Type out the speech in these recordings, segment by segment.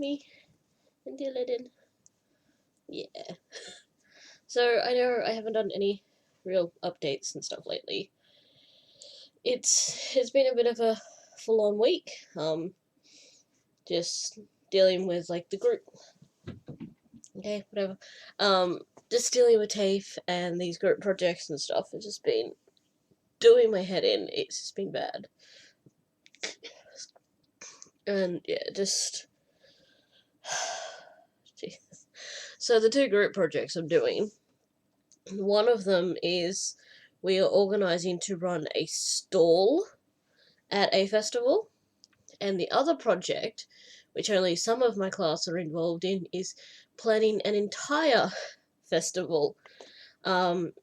me and Dylan. Yeah. So I know I haven't done any real updates and stuff lately. It's been a bit of a full-on week. Just dealing with like the group. Okay, whatever. Just dealing with TAFE and these group projects and stuff has just been doing my head in. It's just been bad. And yeah, just Jesus. So the two group projects I'm doing, one of them is we are organising to run a stall at a festival, and the other project, which only some of my class are involved in, is planning an entire festival. So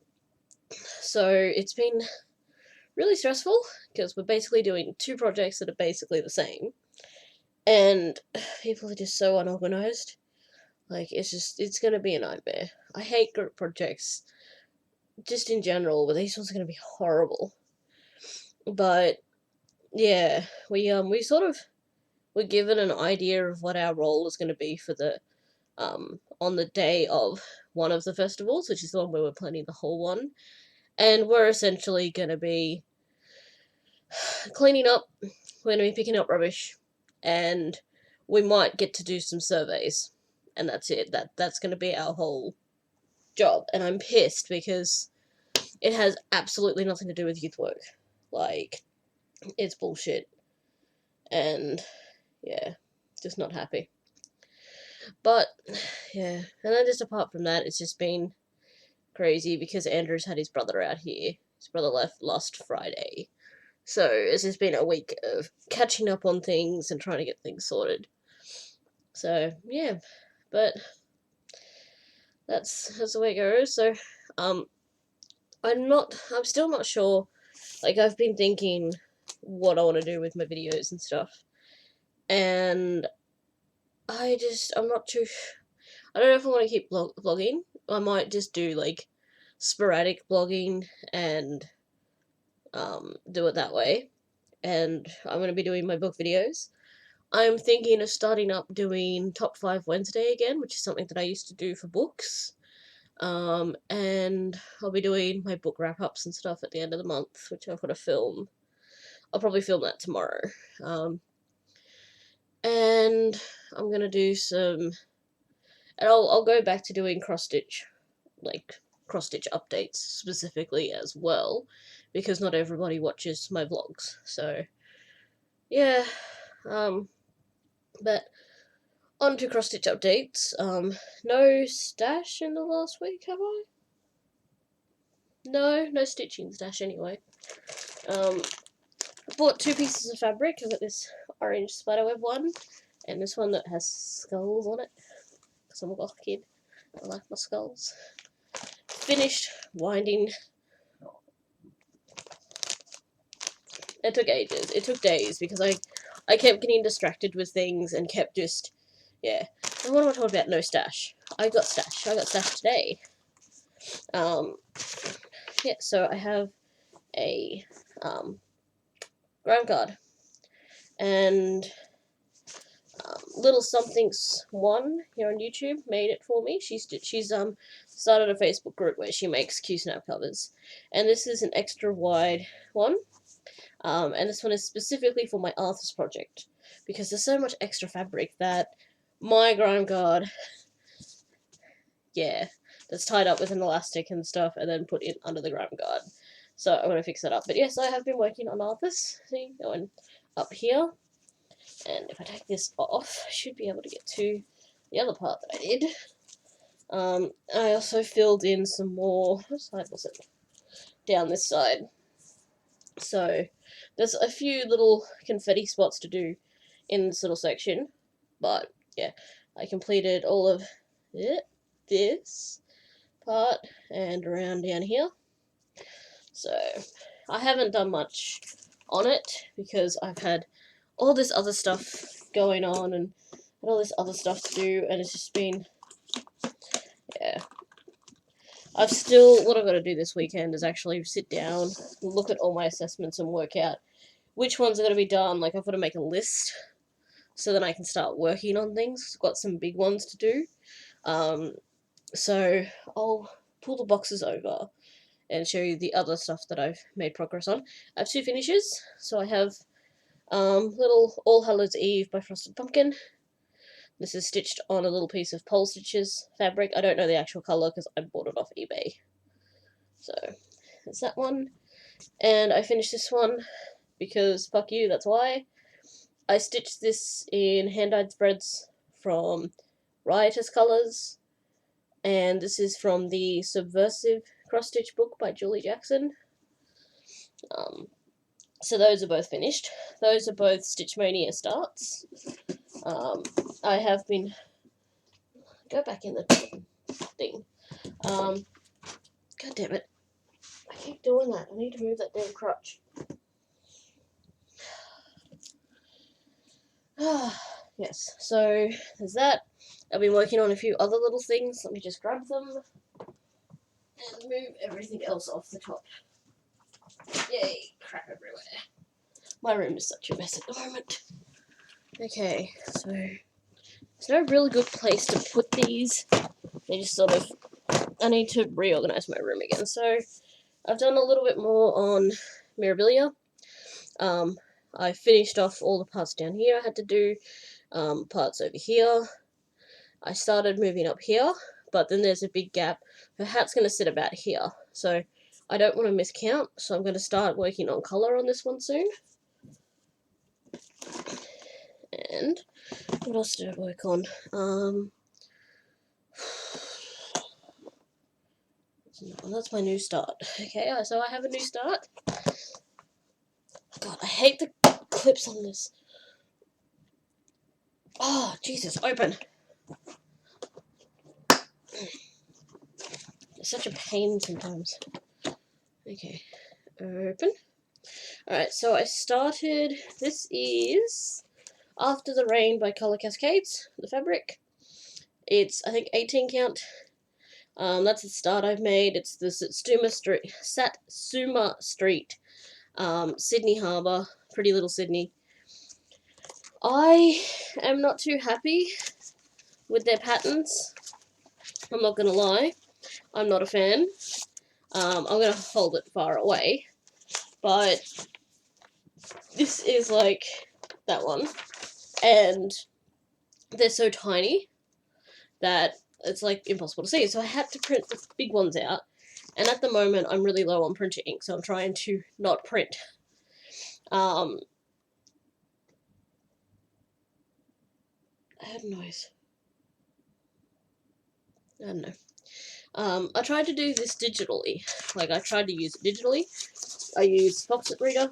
it's been really stressful because we're basically doing two projects that are basically the same, and people are just so unorganized. Like, it's gonna be a nightmare. I hate group projects just in general, but these ones are gonna be horrible. But yeah, we sort of were given an idea of what our role is gonna be for the on the day of one of the festivals, which is the one where we're planning the whole one, and we're essentially gonna be cleaning up. We're gonna be picking up rubbish, and we might get to do some surveys, and that's it. That's gonna be our whole job, and I'm pissed because it has absolutely nothing to do with youth work. Like, it's bullshit, and yeah, just not happy. But yeah, and then just apart from that, it's just been crazy because Andrew's had his brother out here. His brother left last Friday. So it's just been a week of catching up on things and trying to get things sorted. So yeah, but that's the way it goes. So I'm still not sure. Like, I've been thinking what I want to do with my videos and stuff, and I'm not too. I don't know if I want to keep vlogging. I might just do like sporadic blogging and do it that way. And I'm going to be doing my book videos. I'm thinking of starting up doing Top 5 Wednesday again, which is something that I used to do for books. And I'll be doing my book wrap-ups and stuff at the end of the month, which I've got to film. I'll probably film that tomorrow. And I'm going to do some... And I'll go back to doing cross-stitch updates specifically as well, because not everybody watches my vlogs. So, yeah, but on to cross-stitch updates. No stash in the last week, have I? No stitching stash anyway. I bought 2 pieces of fabric. I've got this orange spiderweb one, and this one that has skulls on it, because I'm a goth kid. I like my skulls. Finished winding. It took ages. It took days because I kept getting distracted with things and kept just, yeah. And what am I talking about? No stash. I got stash today. Yeah, so I have a ground guard, and Little Something's One here on YouTube made it for me. She's started a Facebook group where she makes Q-snap covers, and this is an extra wide one. And this one is specifically for my Arthur's project, because there's so much extra fabric that my ground guard, yeah, that's tied up with an elastic and stuff, and then put in under the ground guard. So I'm going to fix that up. But yes, I have been working on Arthur's. See, going up here. And if I take this off, I should be able to get to the other part that I did. I also filled in some more, what side was it? Down this side. So there's a few little confetti spots to do in this little section. But yeah, I completed all of this part and around down here. So I haven't done much on it because I've had all this other stuff going on and all this other stuff to do, and it's just been, yeah. What I've got to do this weekend is actually sit down, look at all my assessments and work out which ones are going to be done. Like, I've got to make a list so then I can start working on things. I've got some big ones to do. So I'll pull the boxes over and show you the other stuff that I've made progress on. I have 2 finishes. So I have little All Hallows Eve by Frosted Pumpkin. This is stitched on a little piece of pole stitches fabric. I don't know the actual colour because I bought it off eBay. So there's that one. And I finished this one because fuck you, that's why. I stitched this in hand-dyed spreads from Riotous Colours, and this is from the Subversive cross-stitch book by Julie Jackson. So those are both finished. Those are both Stitch Mania starts. I have been... Go back in the thing. God damn it. I keep doing that. I need to move that damn crutch. Yes, so there's that. I've been working on a few other little things. Let me just grab them and move everything else off the top. Yay, crap everywhere. My room is such a mess at the moment. Okay, so there's no really good place to put these. They just sort of... I need to reorganize my room again. So I've done a little bit more on Mirabilia. I finished off all the parts down here I had to do. Parts over here. I started moving up here, but then there's a big gap. Her hat's going to sit about here, so I don't want to miscount, so I'm going to start working on colour on this one soon. And what else did I work on? That's my new start. Okay, so I have a new start. God, I hate the clips on this. Oh, Jesus, open. It's such a pain sometimes. Okay, open. Alright, so I started, this is After the Rain by Colour Cascades, the fabric. It's, I think, 18 count. That's the start I've made. It's the Satsuma Street, Sydney Harbour, Pretty Little Sydney. I am not too happy with their patterns. I'm not gonna lie. I'm not a fan. I'm gonna hold it far away. But this is like that one. And they're so tiny that it's like impossible to see. So I had to print the big ones out. And at the moment, I'm really low on printer ink, so I'm trying to not print. I heard a noise. I don't know. I tried to do this digitally. Like, I tried to use it digitally. I used Flosstube Reader,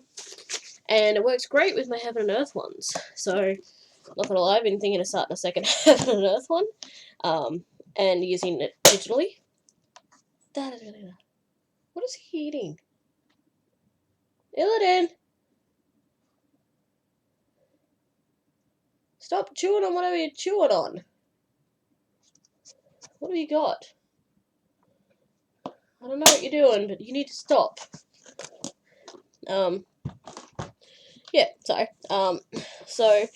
and it works great with my Heaven and Earth ones. So, not gonna lie, I've been thinking of starting a second Heaven and Earth one, and using it digitally. That is really loud. What is he eating? Illidan! Stop chewing on whatever you're chewing on. What have you got? I don't know what you're doing, but you need to stop. Yeah, sorry. So,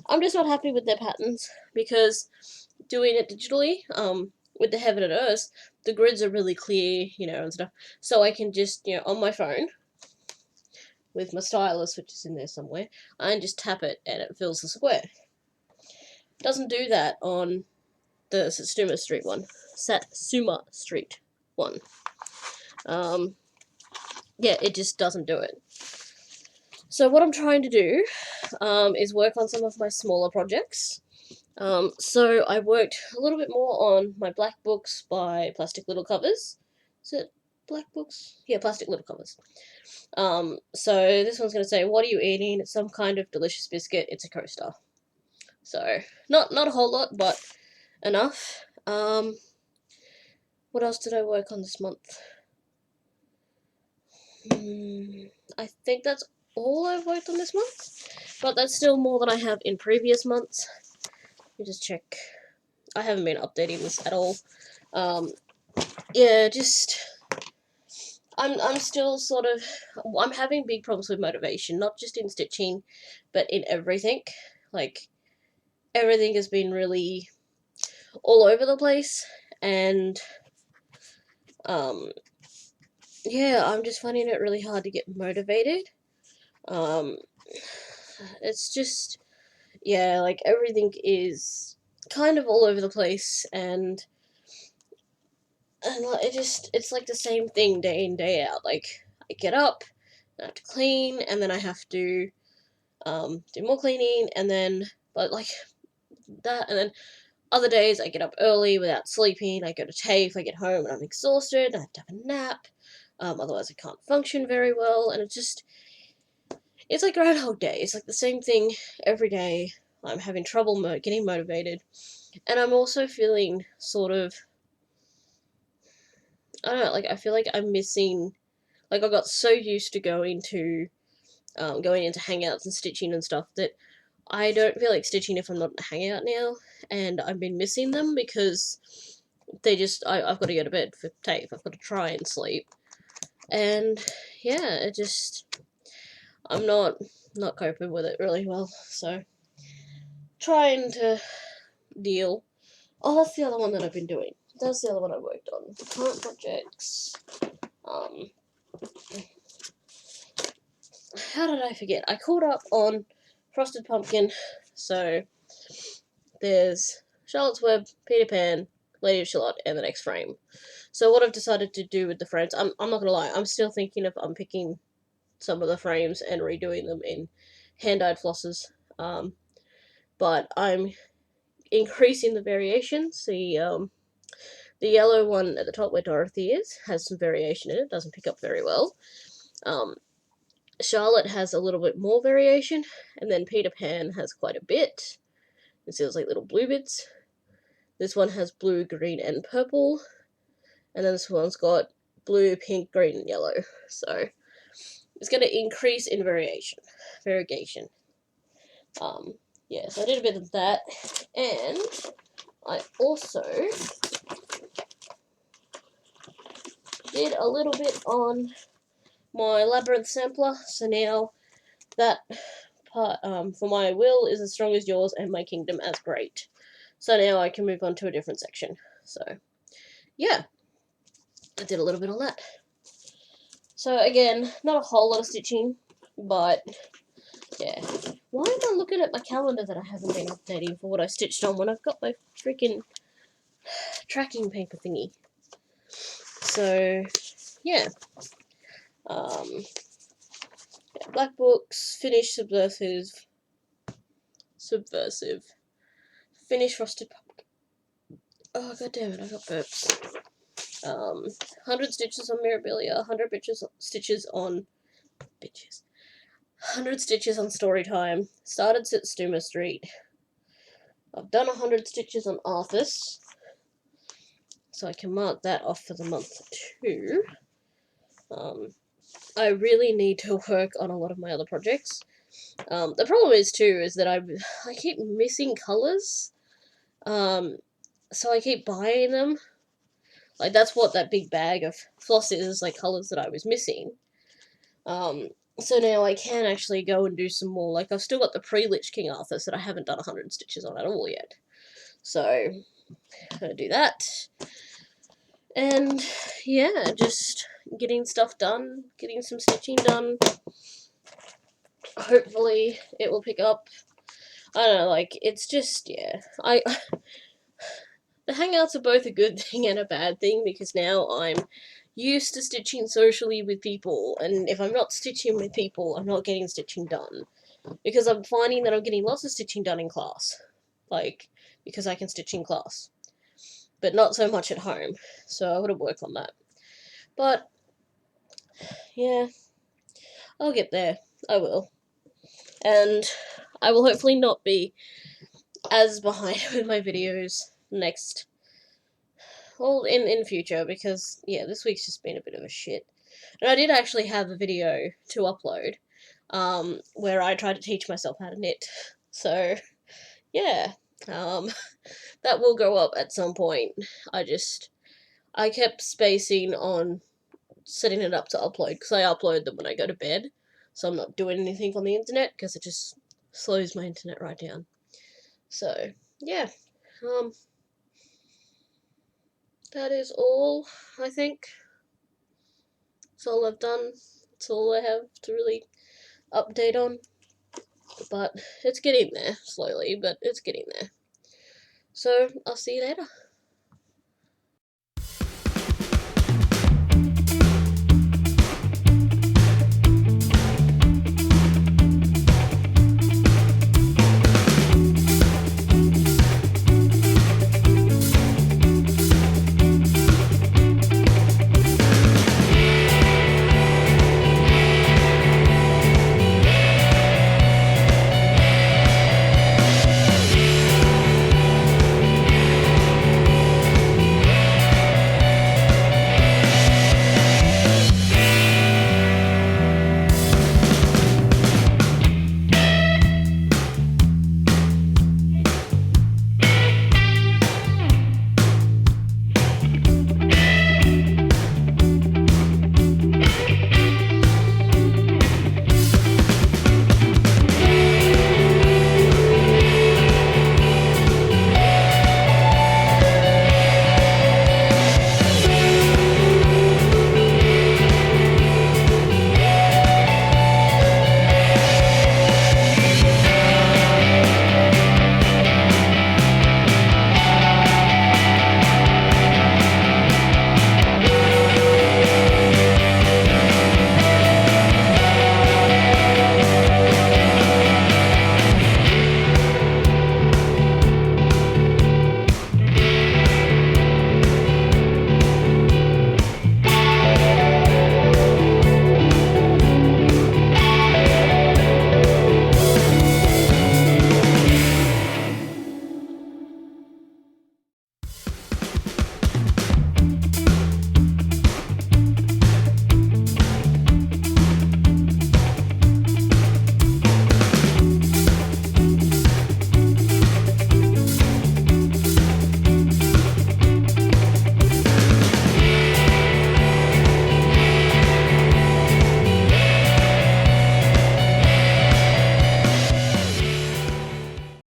I'm just not happy with their patterns, because doing it digitally, with the Heaven and Earth, the grids are really clear, you know, and stuff. So I can just, you know, on my phone, with my stylus, which is in there somewhere, I can just tap it and it fills the square. It doesn't do that on the Satsuma Street one. Satsuma Street one. Yeah, it just doesn't do it. So what I'm trying to do is work on some of my smaller projects. So I worked a little bit more on my black books by Plastic Little Covers. Is it black books? Yeah, Plastic Little Covers. So this one's going to say, what are you eating? It's some kind of delicious biscuit. It's a coaster. So, not a whole lot, but enough. What else did I work on this month? I think that's all I've worked on this month, but that's still more than I have in previous months. Let me just check. I haven't been updating this at all. Yeah, just I'm still sort of, I'm having big problems with motivation, not just in stitching, but in everything. Like, everything has been really all over the place, and yeah, I'm just finding it really hard to get motivated. It's just, yeah, like everything is kind of all over the place, and like, it's like the same thing day in, day out. Like, I get up, I have to clean, and then I have to do more cleaning, and then, but like that, and then other days I get up early without sleeping, I go to TAFE, I get home and I'm exhausted, I have to have a nap, otherwise I can't function very well, and it's like Groundhog Day. It's like the same thing every day. I'm having trouble getting motivated, and I'm also feeling sort of, I don't know, like I feel like I'm missing, like I got so used to going into hangouts and stitching and stuff that I don't feel like stitching if I'm not in a hangout now, and I've been missing them because I've got to go to bed for TAFE, I've got to try and sleep, and yeah, I'm not coping with it really well, so trying to deal. Oh, that's the other one that I've been doing. That's the other one I worked on. Current projects. How did I forget? I caught up on Frosted Pumpkin, so there's Charlotte's Web, Peter Pan, Lady of Shalott, and the next frame. So what I've decided to do with the frames, I'm not gonna lie, I'm still thinking of unpicking some of the frames and redoing them in hand-dyed flosses. But I'm increasing the variations. The yellow one at the top where Dorothy is has some variation in it. Doesn't pick up very well. Charlotte has a little bit more variation, and then Peter Pan has quite a bit. It feels like little blue bits. This one has blue, green, and purple, and then this one's got blue, pink, green, and yellow. So it's going to increase in variegation. Yeah, so I did a bit of that, and I also did a little bit on my labyrinth sampler. So now that part for my will is as strong as yours and my kingdom as great. So now I can move on to a different section. So yeah, I did a little bit on that. So again, not a whole lot of stitching, but yeah. Why am I looking at my calendar that I haven't been updating for what I stitched on when I've got my freaking tracking paper thingy? So yeah. Black Books, finish Subversive, finish Frosted Pumpkin. Oh, god damn it, I got burps. 100 stitches on Mirabilia, 100 stitches on 100 stitches on Storytime. Started Stuma Street. I've done 100 stitches on Arthas, so I can mark that off for the month too. I really need to work on a lot of my other projects. The problem is too is that I keep missing colours. So I keep buying them. Like, that's what that big bag of floss is like colours that I was missing. So now I can actually go and do some more. Like, I've still got the pre-Lich King Arthur that I haven't done 100 stitches on at all yet. So, I'm gonna do that. And, yeah, just getting stuff done, getting some stitching done. Hopefully it will pick up. I don't know, like, it's just, yeah. The hangouts are both a good thing and a bad thing, because now I'm used to stitching socially with people, and if I'm not stitching with people, I'm not getting stitching done. Because I'm finding that I'm getting lots of stitching done in class. Like, because I can stitch in class. But not so much at home. So I gotta work on that. But, yeah, I'll get there. I will. And I will hopefully not be as behind with my videos next, well, in future, because, yeah, this week's just been a bit of a shit. And I did actually have a video to upload, where I tried to teach myself how to knit. So, yeah, that will go up at some point. I kept spacing on setting it up to upload, because I upload them when I go to bed, so I'm not doing anything on the internet, because it just slows my internet right down. So, yeah. That is all, I think. That's all I've done. That's all I have to really update on. But it's getting there, slowly, but it's getting there. So, I'll see you later.